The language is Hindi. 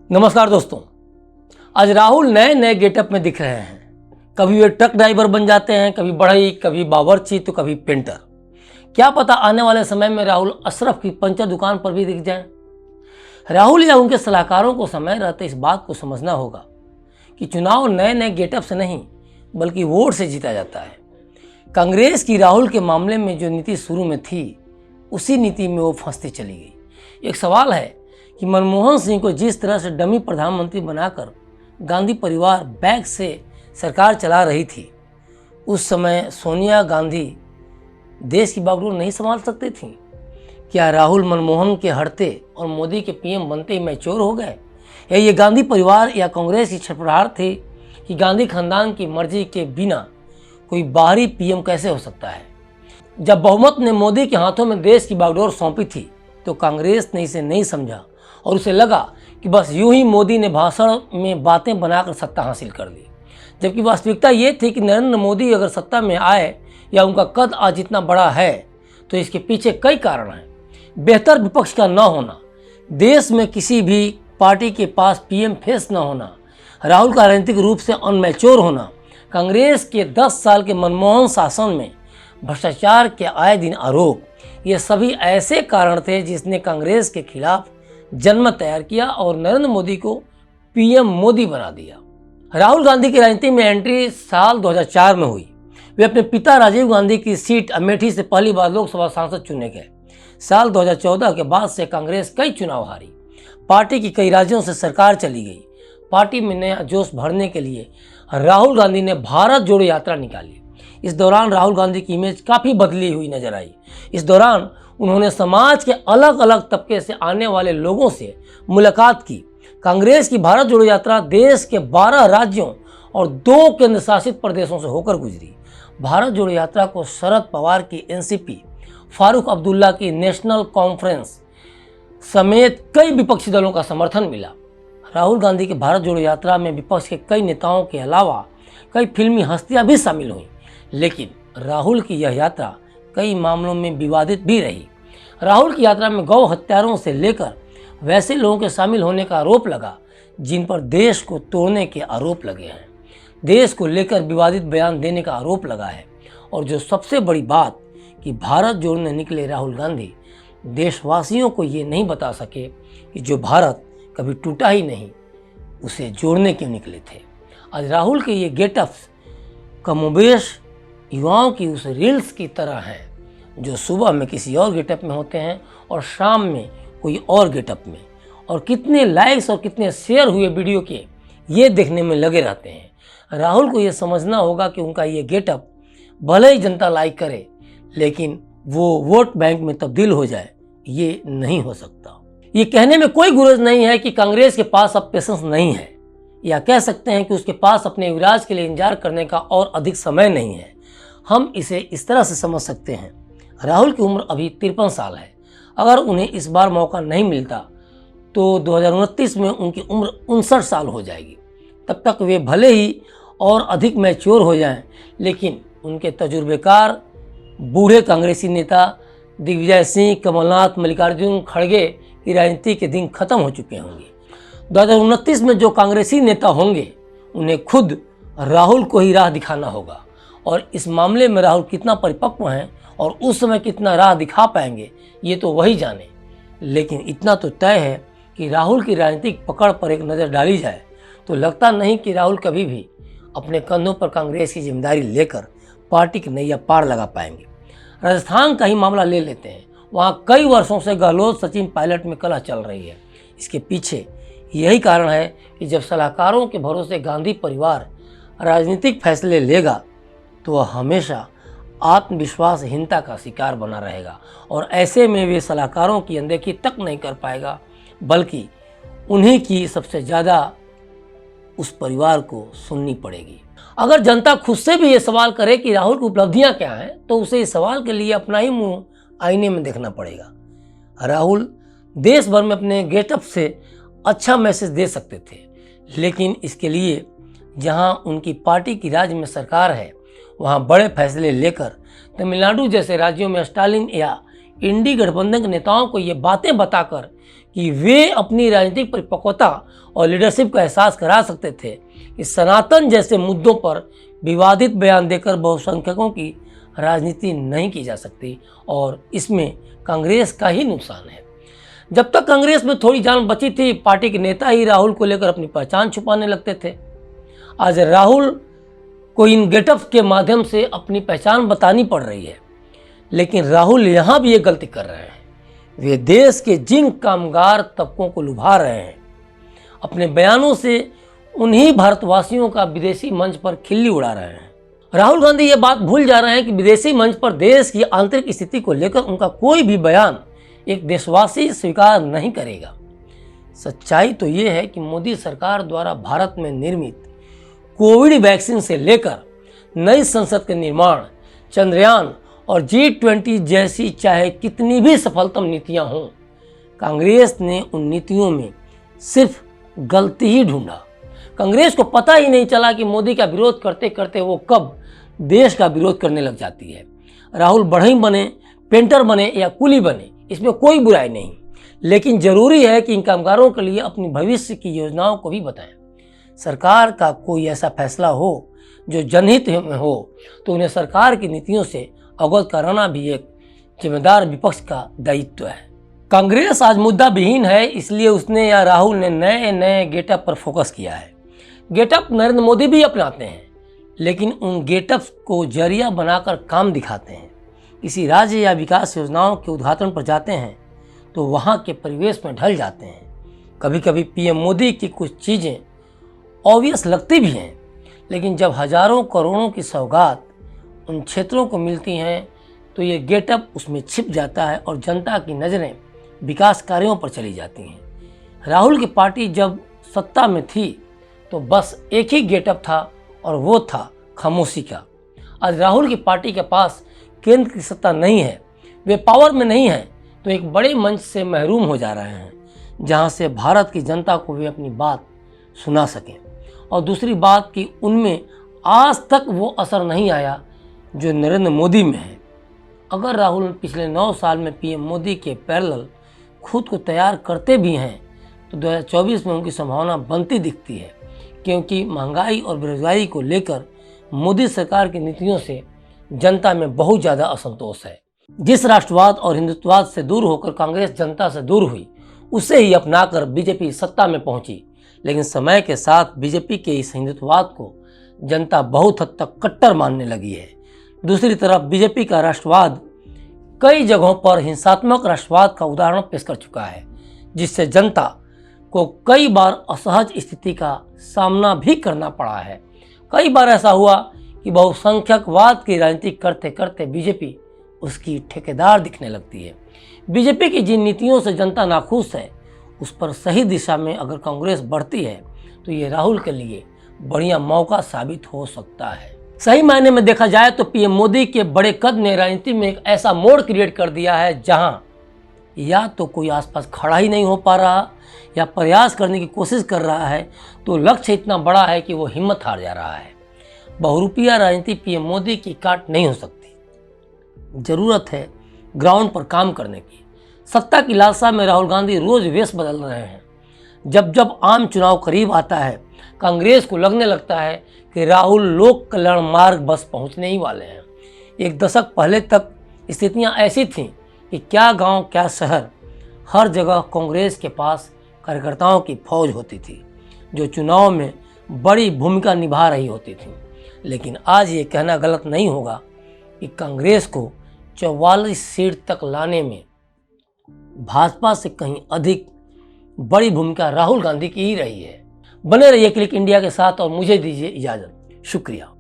नमस्कार दोस्तों। आज राहुल नए नए गेटअप में दिख रहे हैं। कभी वे ट्रक ड्राइवर बन जाते हैं, कभी बढ़ई, कभी बावर्ची, तो कभी पेंटर। क्या पता आने वाले समय में राहुल अशरफ की पंचर दुकान पर भी दिख जाएं। राहुल या उनके सलाहकारों को समय रहते इस बात को समझना होगा कि चुनाव नए नए गेटअप से नहीं बल्कि वोट से जीता जाता है। कांग्रेस की राहुल के मामले में जो नीति शुरू में थी उसी नीति में वो फंसती चली गई। एक सवाल है कि मनमोहन सिंह को जिस तरह से डमी प्रधानमंत्री बनाकर गांधी परिवार बैक से सरकार चला रही थी, उस समय सोनिया गांधी देश की बागडोर नहीं संभाल सकती थी। क्या राहुल मनमोहन के हटते और मोदी के पीएम बनते ही मैच्योर हो गए, या ये गांधी परिवार या कांग्रेस की छटपटाहट थी कि गांधी खानदान की मर्जी के बिना कोई बाहरी पीएम कैसे हो सकता है। जब बहुमत ने मोदी के हाथों में देश की बागडोर सौंपी थी तो कांग्रेस ने इसे नहीं समझा और उसे लगा कि बस यूं ही मोदी ने भाषण में बातें बनाकर सत्ता हासिल कर ली, जबकि वास्तविकता ये थी कि नरेंद्र मोदी अगर सत्ता में आए या उनका कद आज जितना बड़ा है तो इसके पीछे कई कारण हैं। बेहतर विपक्ष का न होना, देश में किसी भी पार्टी के पास पीएम फेस न होना, राहुल का राजनीतिक रूप से अनमैच्योर होना, कांग्रेस के 10 साल के मनमोहन शासन में भ्रष्टाचार के आए दिन आरोप, ये सभी ऐसे कारण थे जिसने कांग्रेस के खिलाफ जनमत तैयार किया और नरेंद्र मोदी को पीएम मोदी बना दिया। राहुल गांधी की राजनीति में एंट्री साल 2004 में हुई। वे अपने पिता राजीव गांधी की सीट अमेठी से पहली बार लोकसभा सांसद चुने गए। साल 2014 के बाद से कांग्रेस कई चुनाव हारी, पार्टी की कई राज्यों से सरकार चली गई। पार्टी में नया जोश भरने के लिए राहुल गांधी ने भारत जोड़ो यात्रा निकाली। इस दौरान राहुल गांधी की इमेज काफ़ी बदली हुई नजर आई। इस दौरान उन्होंने समाज के अलग अलग तबके से आने वाले लोगों से मुलाकात की। कांग्रेस की भारत जोड़ो यात्रा देश के 12 राज्यों और 2 केंद्र शासित प्रदेशों से होकर गुजरी। भारत जोड़ो यात्रा को शरद पवार की एनसीपी, फारूक अब्दुल्ला की नेशनल कॉन्फ्रेंस समेत कई विपक्षी दलों का समर्थन मिला। राहुल गांधी की भारत जोड़ो यात्रा में विपक्ष के कई नेताओं के अलावा कई फिल्मी हस्तियां भी शामिल हुईं, लेकिन राहुल की यह यात्रा कई मामलों में विवादित भी रही। राहुल की यात्रा में गौ हत्यारों से लेकर वैसे लोगों के शामिल होने का आरोप लगा जिन पर देश को तोड़ने के आरोप लगे हैं, देश को लेकर विवादित बयान देने का आरोप लगा है, और जो सबसे बड़ी बात कि भारत जोड़ने निकले राहुल गांधी देशवासियों को ये नहीं बता सके कि जो भारत कभी टूटा ही नहीं उसे जोड़ने क्यों निकले थे। आज राहुल के ये गेटअप्स कमोबेश युवाओं की उस रील्स की तरह हैं जो सुबह में किसी और गेटअप में होते हैं और शाम में कोई और गेटअप में, और कितने लाइक्स और कितने शेयर हुए वीडियो के ये देखने में लगे रहते हैं। राहुल को ये समझना होगा कि उनका ये गेटअप भले ही जनता लाइक करे लेकिन वो वोट बैंक में तब्दील हो जाए, ये नहीं हो सकता। ये कहने में कोई गुरेज नहीं है कि कांग्रेस के पास अब पेशेंस नहीं है, या कह सकते हैं कि उसके पास अपने युवराज के लिए इंतजार करने का और अधिक समय नहीं है। हम इसे इस तरह से समझ सकते हैं, राहुल की उम्र अभी 53 साल है। अगर उन्हें इस बार मौका नहीं मिलता तो 2029 में उनकी उम्र 59 साल हो जाएगी। तब तक वे भले ही और अधिक मैच्योर हो जाएं, लेकिन उनके तजुर्बेकार बूढ़े कांग्रेसी नेता दिग्विजय सिंह, कमलनाथ, मल्लिकार्जुन खड़गे की राजनीति के दिन खत्म हो चुके होंगे। 2029 में जो कांग्रेसी नेता होंगे उन्हें खुद राहुल को ही राह दिखाना होगा, और इस मामले में राहुल कितना परिपक्व हैं और उस समय कितना राह दिखा पाएंगे ये तो वही जाने। लेकिन इतना तो तय है कि राहुल की राजनीतिक पकड़ पर एक नज़र डाली जाए तो लगता नहीं कि राहुल कभी भी अपने कंधों पर कांग्रेस की जिम्मेदारी लेकर पार्टी की नैया पार लगा पाएंगे। राजस्थान का ही मामला ले लेते हैं। वहाँ कई वर्षों से गहलोत सचिन पायलट में कलह चल रही है। इसके पीछे यही कारण है कि जब सलाहकारों के भरोसे गांधी परिवार राजनीतिक फैसले लेगा तो वह हमेशा आत्मविश्वासहीनता का शिकार बना रहेगा, और ऐसे में वे सलाहकारों की अनदेखी तक नहीं कर पाएगा, बल्कि उन्हीं की सबसे ज़्यादा उस परिवार को सुननी पड़ेगी। अगर जनता खुद से भी ये सवाल करे कि राहुल की उपलब्धियां क्या हैं, तो उसे इस सवाल के लिए अपना ही मुंह आईने में देखना पड़ेगा। राहुल देश भर में अपने गेटअप से अच्छा मैसेज दे सकते थे, लेकिन इसके लिए जहां उनकी पार्टी की राज्य में सरकार है वहां बड़े फैसले लेकर तमिलनाडु जैसे राज्यों में स्टालिन या इंडी गठबंधन के नेताओं को ये बातें बताकर कि वे अपनी राजनीतिक परिपक्वता और लीडरशिप का एहसास करा सकते थे कि सनातन जैसे मुद्दों पर विवादित बयान देकर बहुसंख्यकों की राजनीति नहीं की जा सकती और इसमें कांग्रेस का ही नुकसान है। जब तक कांग्रेस में थोड़ी जान बची थी, पार्टी के नेता ही राहुल को लेकर अपनी पहचान छुपाने लगते थे। आज राहुल को इन गेटअप के माध्यम से अपनी पहचान बतानी पड़ रही है, लेकिन राहुल यहाँ भी एक गलती कर रहे हैं। वे देश के जिन कामगार तबकों को लुभा रहे हैं, अपने बयानों से उन्हीं भारतवासियों का विदेशी मंच पर खिल्ली उड़ा रहे हैं। राहुल गांधी ये बात भूल जा रहे हैं कि विदेशी मंच पर देश की आंतरिक स्थिति को लेकर उनका कोई भी बयान एक देशवासी स्वीकार नहीं करेगा। सच्चाई तो ये है कि मोदी सरकार द्वारा भारत में निर्मित कोविड वैक्सीन से लेकर नई संसद के निर्माण, चंद्रयान और G20 जैसी चाहे कितनी भी सफलतम नीतियां हों, कांग्रेस ने उन नीतियों में सिर्फ गलती ही ढूंढा। कांग्रेस को पता ही नहीं चला कि मोदी का विरोध करते करते वो कब देश का विरोध करने लग जाती है। राहुल बढ़ई बने, पेंटर बने या कुली बने, इसमें कोई बुराई नहीं, लेकिन जरूरी है कि इन कामगारों के लिए अपनी भविष्य की योजनाओं को भी बताएं। सरकार का कोई ऐसा फैसला हो जो जनहित में हो तो उन्हें सरकार की नीतियों से अवगत कराना भी एक जिम्मेदार विपक्ष का दायित्व है। कांग्रेस आज मुद्दा विहीन है, इसलिए उसने या राहुल ने नए नए गेटअप पर फोकस किया है। गेटअप नरेंद्र मोदी भी अपनाते हैं, लेकिन उन गेटअप्स को जरिया बनाकर काम दिखाते हैं। किसी राज्य या विकास योजनाओं के उद्घाटन पर जाते हैं तो वहाँ के परिवेश में ढल जाते हैं। कभी कभी पीएम मोदी की कुछ चीज़ें ऑब्वियस लगती भी हैं, लेकिन जब हजारों करोड़ों की सौगात उन क्षेत्रों को मिलती हैं तो ये गेटअप उसमें छिप जाता है और जनता की नज़रें विकास कार्यों पर चली जाती हैं। राहुल की पार्टी जब सत्ता में थी तो बस एक ही गेटअप था और वो था खामोशी का। आज राहुल की पार्टी के पास केंद्र की सत्ता नहीं है, वे पावर में नहीं हैं, तो एक बड़े मंच से महरूम हो जा रहे हैं जहां से भारत की जनता को वे अपनी बात सुना सकें। और दूसरी बात कि उनमें आज तक वो असर नहीं आया जो नरेंद्र मोदी में है। अगर राहुल पिछले 9 साल में पीएम मोदी के पैरेलल खुद को तैयार करते भी हैं तो 2024 में उनकी संभावना बनती दिखती है, क्योंकि महंगाई और बेरोजगारी को लेकर मोदी सरकार की नीतियों से जनता में बहुत ज़्यादा असंतोष है। जिस राष्ट्रवाद और हिंदुत्ववाद से दूर होकर कांग्रेस जनता से दूर हुई, उसे ही अपनाकर बीजेपी सत्ता में पहुंची, लेकिन समय के साथ बीजेपी के इस हिंदुत्ववाद को जनता बहुत हद तक कट्टर मानने लगी है। दूसरी तरफ बीजेपी का राष्ट्रवाद कई जगहों पर हिंसात्मक राष्ट्रवाद का उदाहरण पेश कर चुका है, जिससे जनता को कई बार असहज स्थिति का सामना भी करना पड़ा है। कई बार ऐसा हुआ कि बहुसंख्यकवाद की राजनीति करते करते बीजेपी उसकी ठेकेदार दिखने लगती है। बीजेपी की जिन नीतियों से जनता नाखुश है, उस पर सही दिशा में अगर कांग्रेस बढ़ती है तो ये राहुल के लिए बढ़िया मौका साबित हो सकता है। सही मायने में देखा जाए तो पीएम मोदी के बड़े कद ने राजनीति में एक ऐसा मोड़ क्रिएट कर दिया है जहां या तो कोई आसपास खड़ा ही नहीं हो पा रहा या प्रयास करने की कोशिश कर रहा है तो लक्ष्य इतना बड़ा है कि वो हिम्मत हार जा रहा है। बहुरूपिया राजनीति पीएम मोदी की काट नहीं हो सकती। जरूरत है ग्राउंड पर काम करने की। सत्ता की लालसा में राहुल गांधी रोज वेश बदल रहे हैं। जब जब आम चुनाव करीब आता है, कांग्रेस को लगने लगता है कि राहुल लोक कल्याण मार्ग बस पहुंचने ही वाले हैं। एक दशक पहले तक स्थितियां ऐसी थीं कि क्या गांव क्या शहर, हर जगह कांग्रेस के पास कार्यकर्ताओं की फौज होती थी जो चुनाव में बड़ी भूमिका निभा रही होती थी। लेकिन आज ये कहना गलत नहीं होगा कि कांग्रेस को 44 सीट तक लाने में भाजपा से कहीं अधिक बड़ी भूमिका राहुल गांधी की ही रही है। बने रहिए क्लिक इंडिया के साथ और मुझे दीजिए इजाज़त। शुक्रिया।